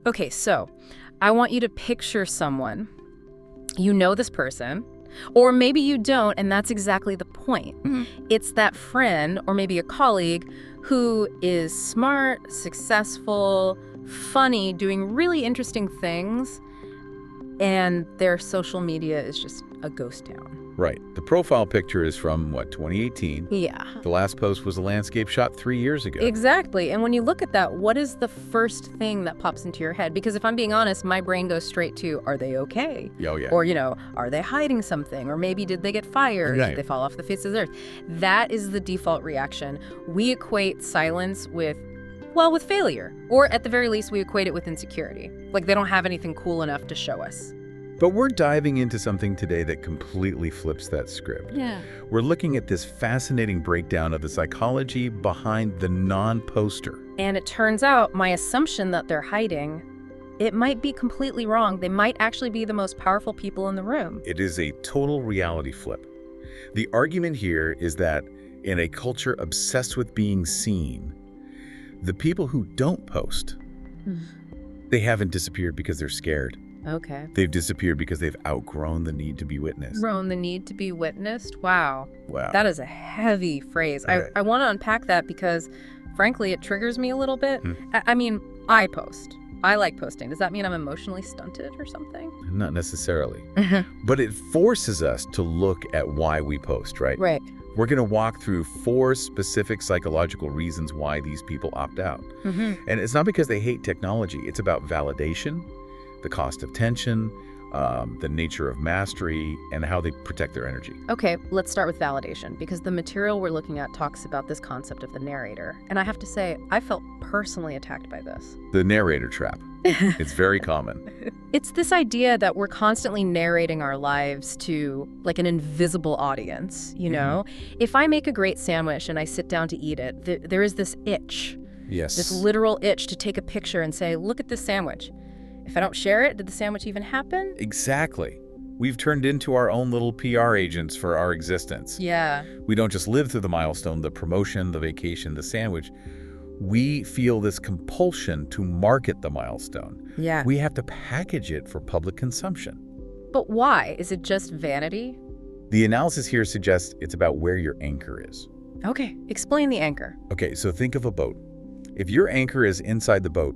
Okay, so I want you to picture someone. You know this person, or maybe you don't, and that's exactly the point. It's that friend or maybe a colleague who is smart, successful, funny, doing really interesting things, and their social media is just a ghost town. Right. The profile picture is from, 2018? Yeah. The last post was a landscape shot 3 years ago. Exactly. And when you look at that, what is the first thing that pops into your head? Because if I'm being honest, my brain goes straight to, are they okay? Oh, yeah. Or, are they hiding something? Or maybe did they get fired? Right. Did they fall off the face of the earth? That is the default reaction. We equate silence with failure. Or at the very least, we equate it with insecurity. Like they don't have anything cool enough to show us. But we're diving into something today that completely flips that script. Yeah. We're looking at this fascinating breakdown of the psychology behind the non-poster. And it turns out my assumption that they're hiding, it might be completely wrong. They might actually be the most powerful people in the room. It is a total reality flip. The argument here is that in a culture obsessed with being seen, the people who don't post, they haven't disappeared because they're scared. Okay. They've disappeared because they've outgrown the need to be witnessed. Grown the need to be witnessed? Wow. Wow. That is a heavy phrase. Okay. I want to unpack that because, frankly, it triggers me a little bit. I mean, I post. I like posting. Does that mean I'm emotionally stunted or something? Not necessarily. But it forces us to look at why we post, right? Right. We're going to walk through 4 specific psychological reasons why these people opt out. And it's not because they hate technology. It's about validation, the cost of tension, the nature of mastery, and how they protect their energy. Okay, let's start with validation, because the material we're looking at talks about this concept of the narrator. And I have to say, I felt personally attacked by this. The narrator trap. It's very common. It's this idea that we're constantly narrating our lives to like an invisible audience, you know? If I make a great sandwich and I sit down to eat it, there is this itch, Yes. this literal itch to take a picture and say, look at this sandwich. If I don't share it, did the sandwich even happen? Exactly. We've turned into our own little PR agents for our existence. Yeah. We don't just live through the milestone, the promotion, the vacation, the sandwich. We feel this compulsion to market the milestone. Yeah. We have to package it for public consumption. But why? Is it just vanity? The analysis here suggests it's about where your anchor is. Okay, explain the anchor. Okay, so think of a boat. If your anchor is inside the boat,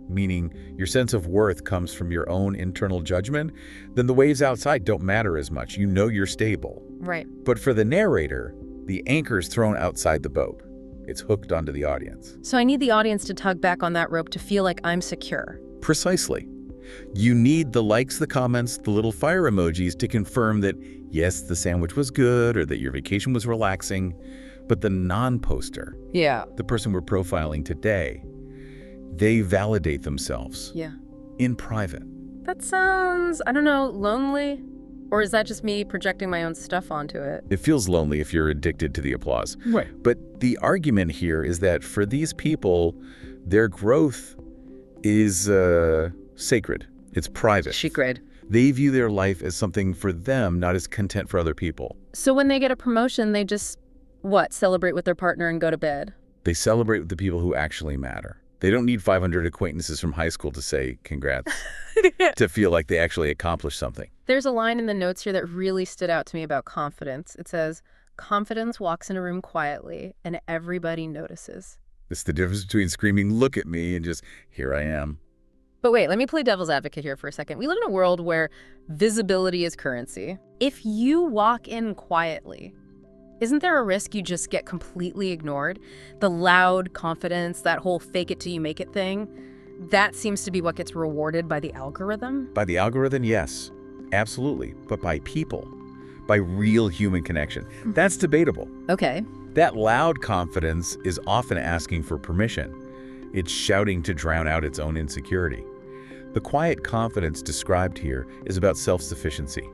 meaning your sense of worth comes from your own internal judgment, then the waves outside don't matter as much. You know you're stable. Right. But for the narrator, the anchor is thrown outside the boat. It's hooked onto the audience. So I need the audience to tug back on that rope to feel like I'm secure. Precisely. You need the likes, the comments, the little fire emojis to confirm that, yes, the sandwich was good or that your vacation was relaxing. But the non-poster, Yeah. the person we're profiling today, they validate themselves. Yeah. In private. That sounds, I don't know, lonely? Or is that just me projecting my own stuff onto it? It feels lonely if you're addicted to the applause. Right. But the argument here is that for these people, their growth is sacred. It's private. Secret. They view their life as something for them, not as content for other people. So when they get a promotion, they just, celebrate with their partner and go to bed? They celebrate with the people who actually matter. They don't need 500 acquaintances from high school to say congrats, to feel like they actually accomplished something. There's a line in the notes here that really stood out to me about confidence. It says, confidence walks in a room quietly and everybody notices. It's the difference between screaming, look at me, and just, here I am. But wait, let me play devil's advocate here for a second. We live in a world where visibility is currency. If you walk in quietly, isn't there a risk you just get completely ignored? The loud confidence, that whole fake it till you make it thing, that seems to be what gets rewarded by the algorithm? By the algorithm, yes, absolutely. But by people, by real human connection, that's debatable. Okay. That loud confidence is often asking for permission. It's shouting to drown out its own insecurity. The quiet confidence described here is about self-sufficiency.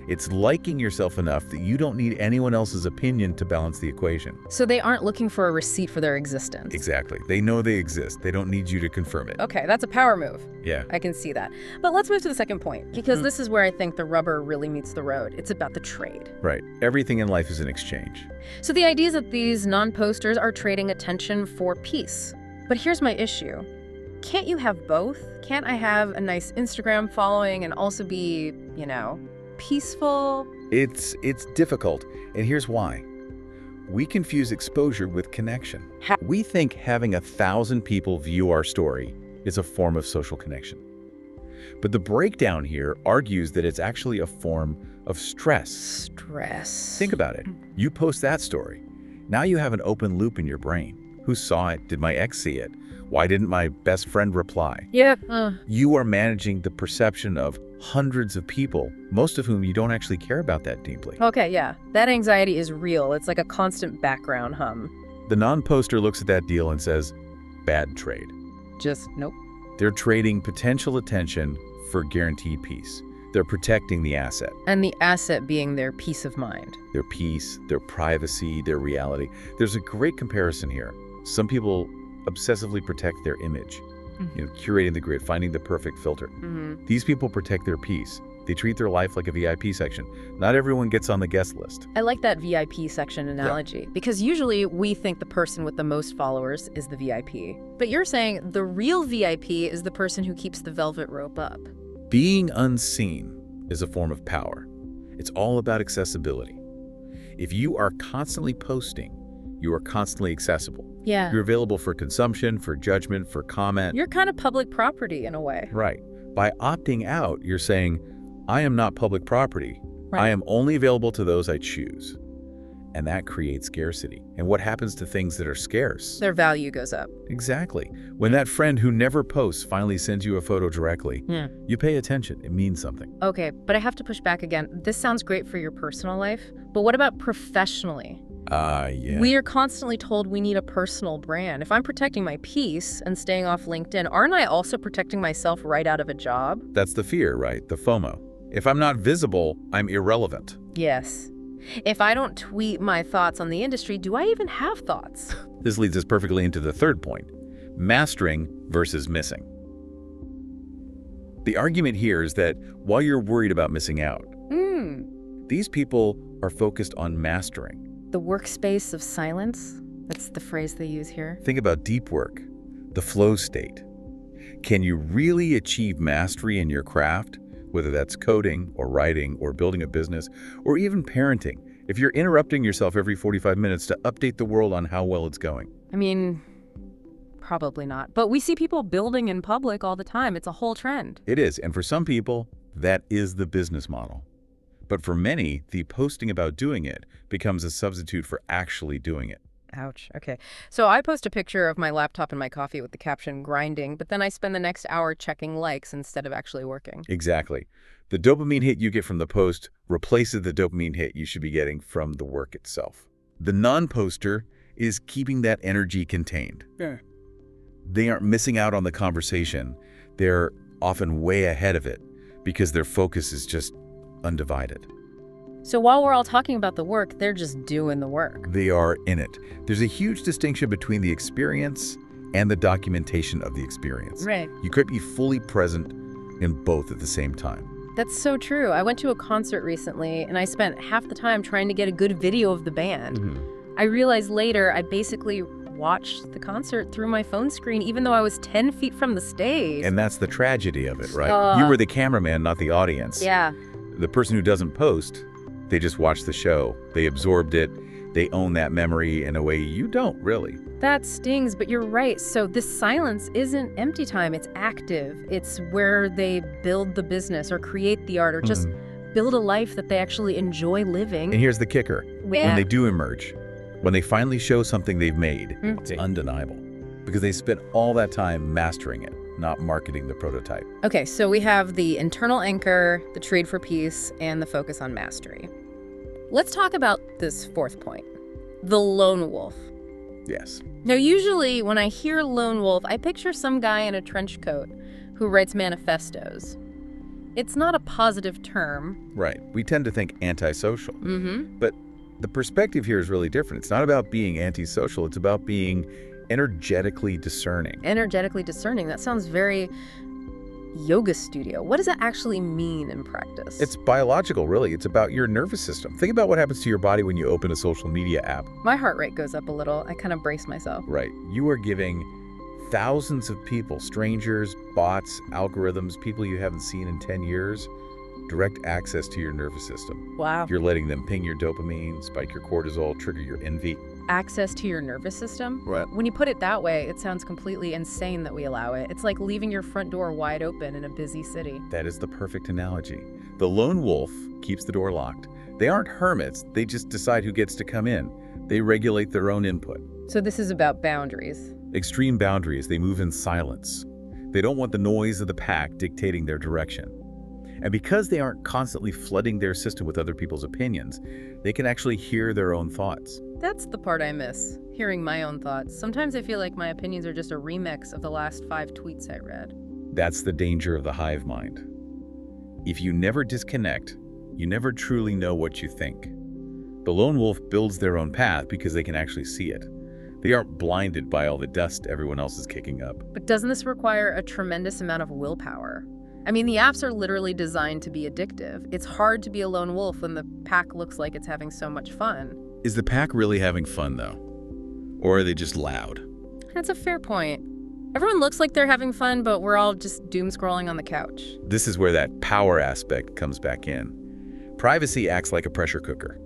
It's liking yourself enough that you don't need anyone else's opinion to balance the equation. So they aren't looking for a receipt for their existence. Exactly. They know they exist. They don't need you to confirm it. Okay, that's a power move. Yeah. I can see that. But let's move to the second point, because this is where I think the rubber really meets the road. It's about the trade. Right. Everything in life is an exchange. So the idea is that these non-posters are trading attention for peace. But here's my issue. can't you have both? Can't I have a nice Instagram following and also be, peaceful? It's difficult, and here's why. We confuse exposure with connection. We think having 1,000 people view our story is a form of social connection. But the breakdown here argues that it's actually a form of stress. Stress. Think about it. You post that story. Now you have an open loop in your brain. Who saw it? Did my ex see it? Why didn't my best friend reply? Yeah. You are managing the perception of hundreds of people, most of whom you don't actually care about that deeply. Okay, yeah. That anxiety is real. It's like a constant background hum. The non-poster looks at that deal and says, bad trade. Just nope. They're trading potential attention for guaranteed peace. They're protecting the asset. And the asset being their peace of mind. Their peace, their privacy, their reality. There's a great comparison here. Some people obsessively protect their image, curating the grid, finding the perfect filter. These people protect their peace. They treat their life like a VIP section. Not everyone gets on the guest list. I like that VIP section analogy, because usually we think the person with the most followers is the VIP. But you're saying the real VIP is the person who keeps the velvet rope up. Being unseen is a form of power. It's all about accessibility. If you are constantly posting, you are constantly accessible. Yeah. You're available for consumption, for judgment, for comment. You're kind of public property in a way. Right. By opting out, you're saying, I am not public property. Right. I am only available to those I choose. And that creates scarcity. And what happens to things that are scarce? Their value goes up. Exactly. When that friend who never posts finally sends you a photo directly, you pay attention. It means something. Okay, but I have to push back again. This sounds great for your personal life, but what about professionally? Yeah. We are constantly told we need a personal brand. If I'm protecting my peace and staying off LinkedIn, aren't I also protecting myself right out of a job? That's the fear, right? The FOMO. If I'm not visible, I'm irrelevant. Yes. If I don't tweet my thoughts on the industry, do I even have thoughts? This leads us perfectly into the third point, mastering versus missing. The argument here is that while you're worried about missing out, these people are focused on mastering. The workspace of silence, that's the phrase they use here. Think about deep work, the flow state. Can you really achieve mastery in your craft, whether that's coding or writing or building a business or even parenting, if you're interrupting yourself every 45 minutes to update the world on how well it's going? I mean, probably not. But we see people building in public all the time. It's a whole trend. It is, and for some people, that is the business model. But for many, the posting about doing it becomes a substitute for actually doing it. Ouch. Okay. So I post a picture of my laptop and my coffee with the caption grinding, but then I spend the next hour checking likes instead of actually working. Exactly. The dopamine hit you get from the post replaces the dopamine hit you should be getting from the work itself. The non-poster is keeping that energy contained. Yeah. They aren't missing out on the conversation. They're often way ahead of it because their focus is just undivided. So while we're all talking about the work, they're just doing the work. They are in it. There's a huge distinction between the experience and the documentation of the experience. Right. You could be fully present in both at the same time. That's so true. I went to a concert recently, and I spent half the time trying to get a good video of the band. I realized later I basically watched the concert through my phone screen, even though I was 10 feet from the stage. And that's the tragedy of it, right? You were the cameraman, not the audience. Yeah. The person who doesn't post, they just watch the show. They absorbed it. They own that memory in a way you don't, really. That stings, but you're right. So this silence isn't empty time. It's active. It's where they build the business or create the art or just build a life that they actually enjoy living. And here's the kicker. When they do emerge, when they finally show something they've made, it's undeniable because they spent all that time mastering it, not marketing the prototype. Okay, so we have the internal anchor, the trade for peace, and the focus on mastery. Let's talk about this fourth point, the lone wolf. Yes. Now, usually when I hear lone wolf, I picture some guy in a trench coat who writes manifestos. It's not a positive term. Right. We tend to think antisocial. But the perspective here is really different. It's not about being antisocial. It's about being energetically discerning. Energetically discerning. That sounds very yoga studio. What does that actually mean in practice? It's biological, really. It's about your nervous system. Think about what happens to your body when you open a social media app. My heart rate goes up a little. I kind of brace myself. Right. You are giving thousands of people, strangers, bots, algorithms, people you haven't seen in 10 years, direct access to your nervous system. Wow. You're letting them ping your dopamine, spike your cortisol, trigger your envy. Access to your nervous system? Right. When you put it that way, it sounds completely insane that we allow it. It's like leaving your front door wide open in a busy city. That is the perfect analogy. The lone wolf keeps the door locked. They aren't hermits, they just decide who gets to come in. They regulate their own input. So this is about boundaries. Extreme boundaries, they move in silence. They don't want the noise of the pack dictating their direction. And because they aren't constantly flooding their system with other people's opinions, they can actually hear their own thoughts. That's the part I miss, hearing my own thoughts. Sometimes I feel like my opinions are just a remix of the last 5 tweets I read. That's the danger of the hive mind. If you never disconnect, you never truly know what you think. The lone wolf builds their own path because they can actually see it. They aren't blinded by all the dust everyone else is kicking up. But doesn't this require a tremendous amount of willpower? I mean, the apps are literally designed to be addictive. It's hard to be a lone wolf when the pack looks like it's having so much fun. Is the pack really having fun, though? Or are they just loud? That's a fair point. Everyone looks like they're having fun, but we're all just doom scrolling on the couch. This is where that power aspect comes back in. Privacy acts like a pressure cooker.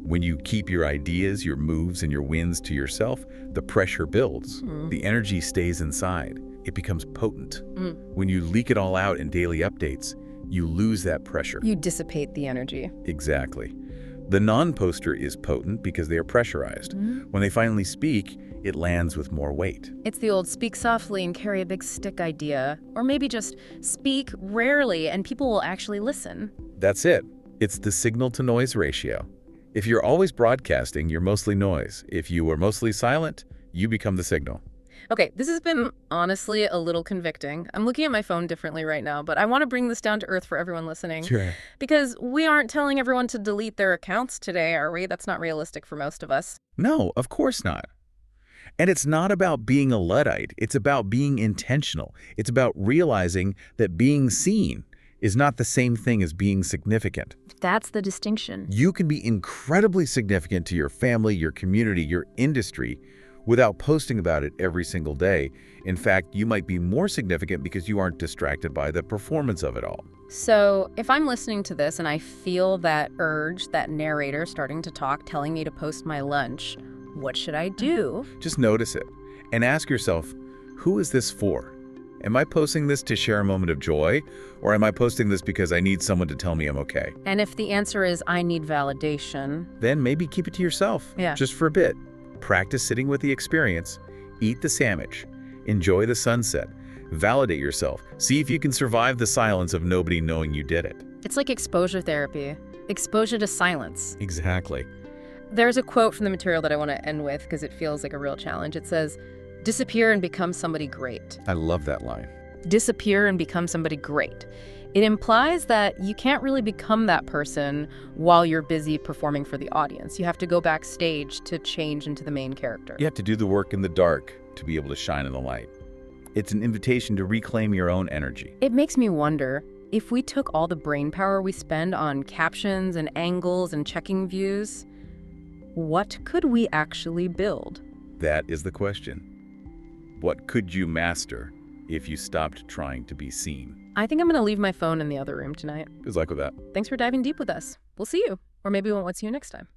When you keep your ideas, your moves, and your wins to yourself, the pressure builds. The energy stays inside. It becomes potent. When you leak it all out in daily updates, you lose that pressure. You dissipate the energy. Exactly. The non-poster is potent because they are pressurized. When they finally speak, it lands with more weight. It's the old speak softly and carry a big stick idea. Or maybe just speak rarely and people will actually listen. That's it. It's the signal-to-noise ratio. If you're always broadcasting, you're mostly noise. If you are mostly silent, you become the signal. Okay, this has been honestly a little convicting. I'm looking at my phone differently right now, but I want to bring this down to earth for everyone listening. Sure. Because we aren't telling everyone to delete their accounts today, are we? That's not realistic for most of us. No, of course not. And it's not about being a Luddite. It's about being intentional. It's about realizing that being seen is not the same thing as being significant. That's the distinction. You can be incredibly significant to your family, your community, your industry, without posting about it every single day. In fact, you might be more significant because you aren't distracted by the performance of it all. So if I'm listening to this and I feel that urge, that narrator starting to talk, telling me to post my lunch, what should I do? Just notice it and ask yourself, who is this for? Am I posting this to share a moment of joy, or am I posting this because I need someone to tell me I'm okay? And if the answer is I need validation, then maybe keep it to yourself, just for a bit. Practice sitting with the experience, eat the sandwich, enjoy the sunset, validate yourself, see if you can survive the silence of nobody knowing you did it. It's like exposure therapy, exposure to silence. Exactly. There's a quote from the material that I want to end with because it feels like a real challenge. It says, "Disappear and become somebody great." I love that line. Disappear and become somebody great. It implies that you can't really become that person while you're busy performing for the audience. You have to go backstage to change into the main character. You have to do the work in the dark to be able to shine in the light. It's an invitation to reclaim your own energy. It makes me wonder, if we took all the brain power we spend on captions and angles and checking views, what could we actually build? That is the question. What could you master if you stopped trying to be seen? I think I'm going to leave my phone in the other room tonight. Good luck with that. Thanks for diving deep with us. We'll see you. Or maybe we won't see you next time.